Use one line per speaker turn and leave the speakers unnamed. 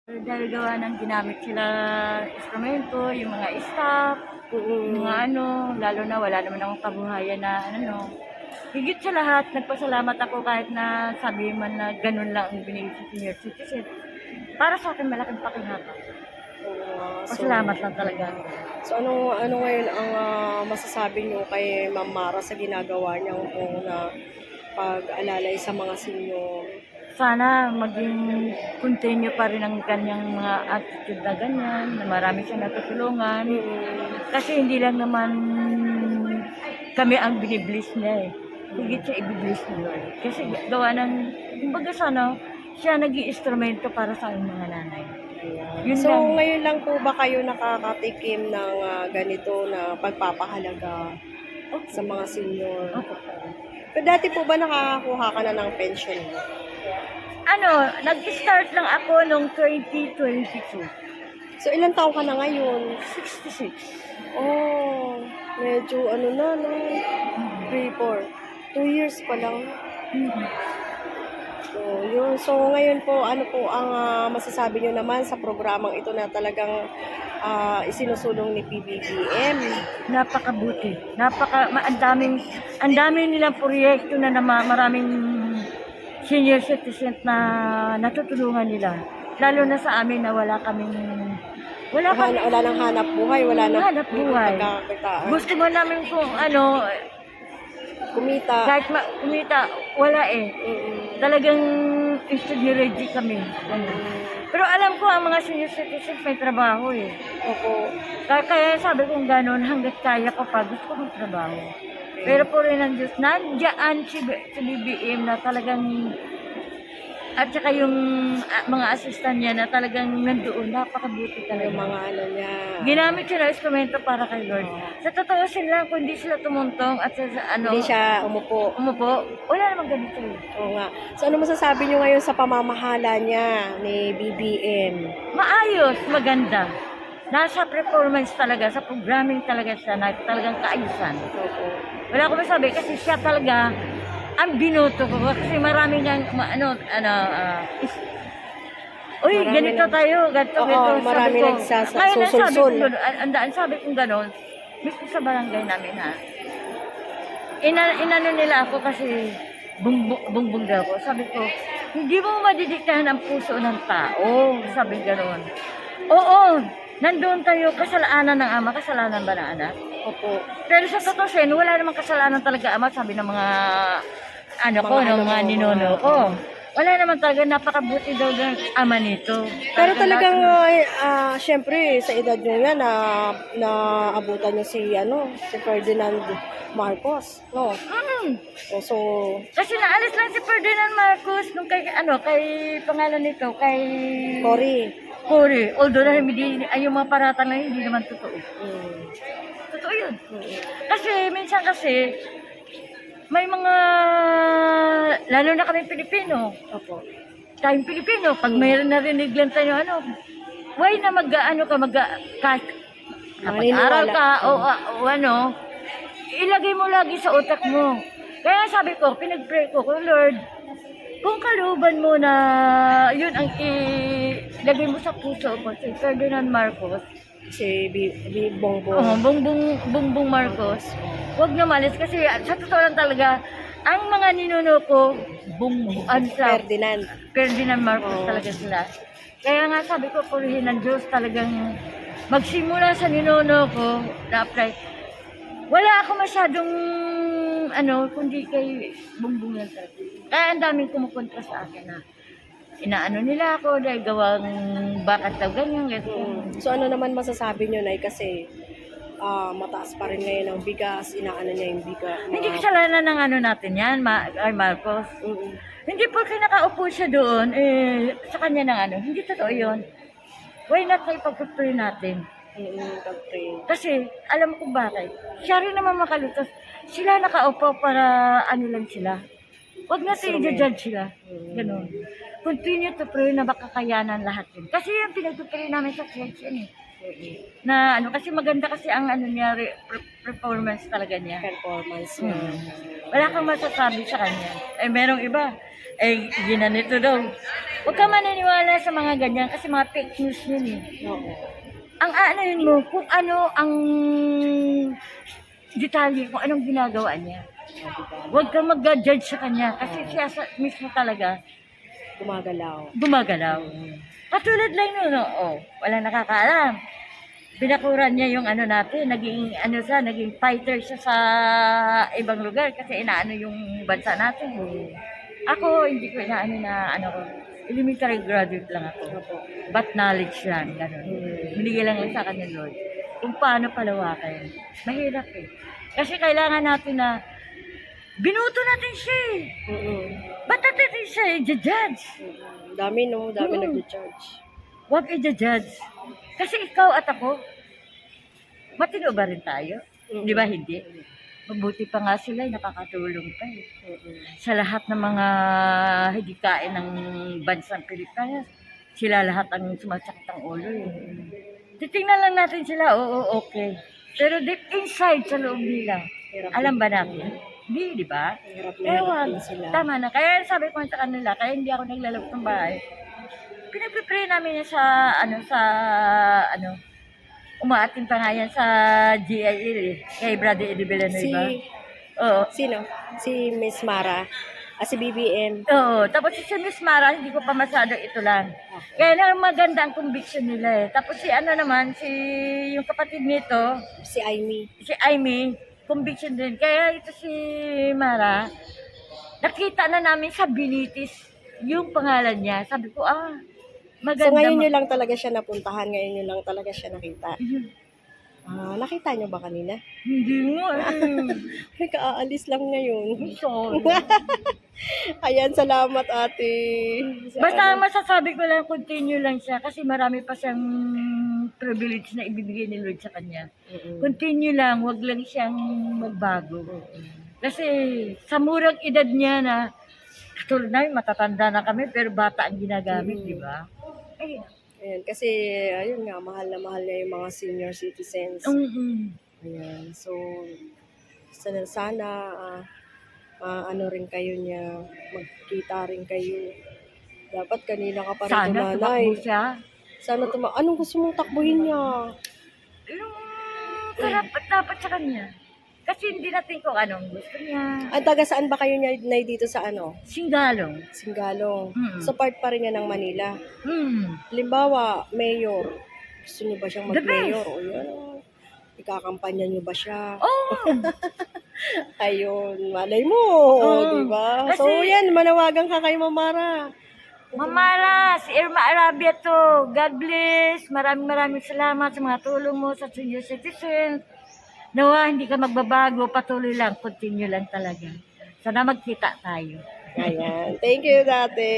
Dahil gawa ng ginamit sila instrumento, yung mga staff, mga ano, lalo na wala naman akong kabuhayan na ano. Higit sa lahat, nagpasalamat ako kahit na sabi man na ganun lang ang binigay sa senior citizen. Para sa akin, malaking pakinabang. Pasalamat lang talaga.
So ano ngayon ang masasabi niyo kay Ma'am Mara sa ginagawa niyang na pag-alalay sa mga senior?
Sana maging continue pa rin ang kanyang mga attitude na ganyan, na marami siyang natutulungan. Kasi hindi lang naman kami ang binibliss niya eh. Higit siya ibibliss ni Lord. Kasi gawa ng, kumbaga sana, siya nag-i-instrumento para sa aming mga nanay. Yun
So
lang.
ngayon lang po ba kayo nakakatikim ng ganito na pagpapahalaga sa mga senior?
Opo.
Pero dati po ba nakakakuha ka na ng pension mo?
Ano, nag-start lang ako noong 2022.
So ilang taon ka na ngayon?
66.
Oh, medyo ano na, no? 3, 4. 2 years pa lang. So, yun. So, ngayon po, ano po ang masasabi nyo naman sa programang ito na talagang isinusulong ni PBBM?
Napakabuti. Ang daming nilang proyekto na maraming senior citizen na natutulungan nila. Lalo na sa amin na wala
Wala nang hanap buhay, wala nang
hanap buhay.
pagkakakitaan.
Gusto mo namin kung ano,
Kumita.
kahit kumita, wala eh. Talagang ready kami. Pero alam ko ang mga senior citizens may trabaho eh.
Opo.
Kaya sabi kong gano'n, hanggat kaya ko pa, gusto ko magtrabaho. Pero po rin ng Diyos, nandiyan si BBM na talagang, at saka yung mga assistant niya na talagang nandoon, napakabuti talaga.
Yung mga ano niya.
Ginamit siya na instrumento para kay Lord. Sa totoo sila, kung hindi sila tumuntong at sa
Hindi siya umupo.
wala namang ganito eh.
Oo nga. So, ano masasabi nyo ngayon sa pamamahala niya ni BBM?
Maayos, maganda. Nasa performance talaga, sa programming talaga siya, na talagang kaayusan.
Opo.
Wala ko masabi kasi siya talaga ang binoto ko kasi marami niyang uy,
Marami
ganito tayo, ganito.
marami
Ngayon,
nagsasusulsul.
sabi ko gano'n, mismo sa barangay namin ha. Inano nila ako kasi bungbong daw ako. Sabi ko, hindi mo madidiktahan ang puso ng tao. Sabi gano'n. Oo, nandun tayo, kasalanan ng ama, kasalanan ba ng anak?
Opo.
Pero sa totoo, wala namang kasalanan talaga ama, sabi ng mga mga ninono ko. Wala naman talaga, napakabuti daw ng ama nito.
Pero talagang, syempre, sa edad nyo yan, naabutan nyo si Ferdinand Marcos, no? So,
Kasi naalis lang si Ferdinand Marcos nung kay pangalan nito, kay Cory. Although na yung mga paratang na hindi naman totoo. Totoo yun. Kasi, minsan may mga, lalo na kami Pilipino.
opo.
Tayong Pilipino, pag mayroon narinig lang tayo, why na kahit kapag-aral ka, o ilagay mo lagi sa utak mo. Kaya sabi ko, pinag-pray ko, Lord, kung kalooban mo na yun ang ilagay mo sa puso mo, si Ferdinand Marcos,
Si Bongbong.
Bongbong Marcos, huwag na malis kasi sa totoo lang talaga, ang mga ninuno ko, Ferdinand Marcos talaga sila. Kaya nga sabi ko, purihin ng Diyos talagang magsimula sa ninuno ko na apply. Wala ako masyadong kundi kay Bongbong yan talaga. Kaya ang daming kumukontra sa akin na inaano nila ako dahil gawang bakit daw ganyan.
So ano naman masasabi nyo, Nay? Kasi mataas pa rin ngayon ang bigas, inaano niya yung bigas.
Hindi kasalanan ng natin yan, Marcos. Hindi po nakaupo siya doon, sa kanya hindi totoo yun. Why not na ipag-pray natin? Kasi, alam mo kung bakit. Siya rin naman makalutos. Sila nakaupo para lang sila. Huwag natin i-judge sila. Ganun. Continue to pray na baka kayanan lahat yun. Kasi yung pinag-pray namin sa church yun na kasi maganda kasi ang niya, performance talaga niya. Wala kang masasabi sa kanya. Merong iba, ginanito daw. Huwag ka maniniwala sa mga ganyan kasi mga fake news yun eh.
Oo.
Ang ano yun mo, kung ano ang detalye, kung anong ginagawa niya. Huwag kang mag-judge sa kanya kasi siya mismo talaga
Gumagalaw.
gumagalaw. Katulad lang nun, walang nakakaalam. Pinakuran niya yung ano natin, naging fighter siya sa ibang lugar kasi inaano yung bansa natin. Ako, hindi ko inaano na ko, elementary graduate lang ako.
Opo.
But knowledge lang, gano'n. Binigay lang sa akin ng Lord. Kung paano palawakin. Mahirap eh. Kasi kailangan natin na, binuto natin siya eh. Ba't natin siya i-judge?
Dami
Oo.
nag-charge.
Huwag i-judge. Kasi ikaw at ako, matino ba rin tayo? Di ba hindi? Mabuti pa nga sila, nakakatulong pa eh. Sa lahat ng mga hidikain ng bansang Pilipinas, sila lahat ang sumasakit ang ulo eh. Titingnan lang natin sila, oo, okay. Pero deep inside sa loob nila,
Hirap
alam ba natin? Hindi, di ba?
Hirap na
Kaya
hirap
wag,
din sila.
tama na. Kaya sabi ko sa kanila, kaya hindi ako naglalabas ng bahay. Pinagpipray namin yan sa, umaating pa nga yan sa GIL eh, kay Brother Eddie Villanueva. Oo.
Sino? Si Miss Mara. Si BBM.
Oo, tapos si Miss Mara, hindi ko pa masyado ito lang. Kaya lang maganda ang conviction nila eh. Tapos yung kapatid nito,
Si Aimee.
si Aimee, conviction din. Kaya ito si Mara, nakita na namin sa Binitis yung pangalan niya. Sabi ko, maganda.
So ngayon nyo lang talaga siya napuntahan, ngayon nyo lang talaga siya nakita. Nakita nyo ba kanina?
Hindi mo eh.
Ay, kaaalis lang ngayon.
Sorry.
Ayan, salamat ate.
Basta masasabi ko lang, continue lang siya kasi marami pa siyang privilege na ibibigay ni Lord sa kanya. Continue lang, wag lang siyang magbago. Kasi sa murang edad niya na, katulad namin, matatanda na kami, pero bata ang ginagamit, di ba? Ayun.
Ayan, kasi ayun nga, mahal na mahal niya yung mga senior citizens. Ayan, so sana ano rin kayo niya, magkita rin kayo. Dapat kanina ka pa rin
Sana
tumanay.
tumakbo siya.
Sana anong gusto mong takbuhin niya?
Yung dapat sa kanya. Kasi hindi natin kung anong gusto niya.
Taga saan ba kayo niya dito sa
Singgalong.
Singalong. So part pa rin niya ng Manila. Halimbawa, mayor. Gusto niyo ba siyang
The
mag-mayor? O yan, ikakampanya niyo ba siya?
Oh!
Ayun, malay mo, di ba?
Kasi-
So yan, manawagan ka kay Mamara.
Mamara, si Irma Arabia to. God bless. Maraming salamat sa mga tulong mo sa senior citizen. Nawa, hindi ka magbabago. Patuloy lang. Continue lang talaga. Sana magkita tayo.
Ayan. Thank you, dati.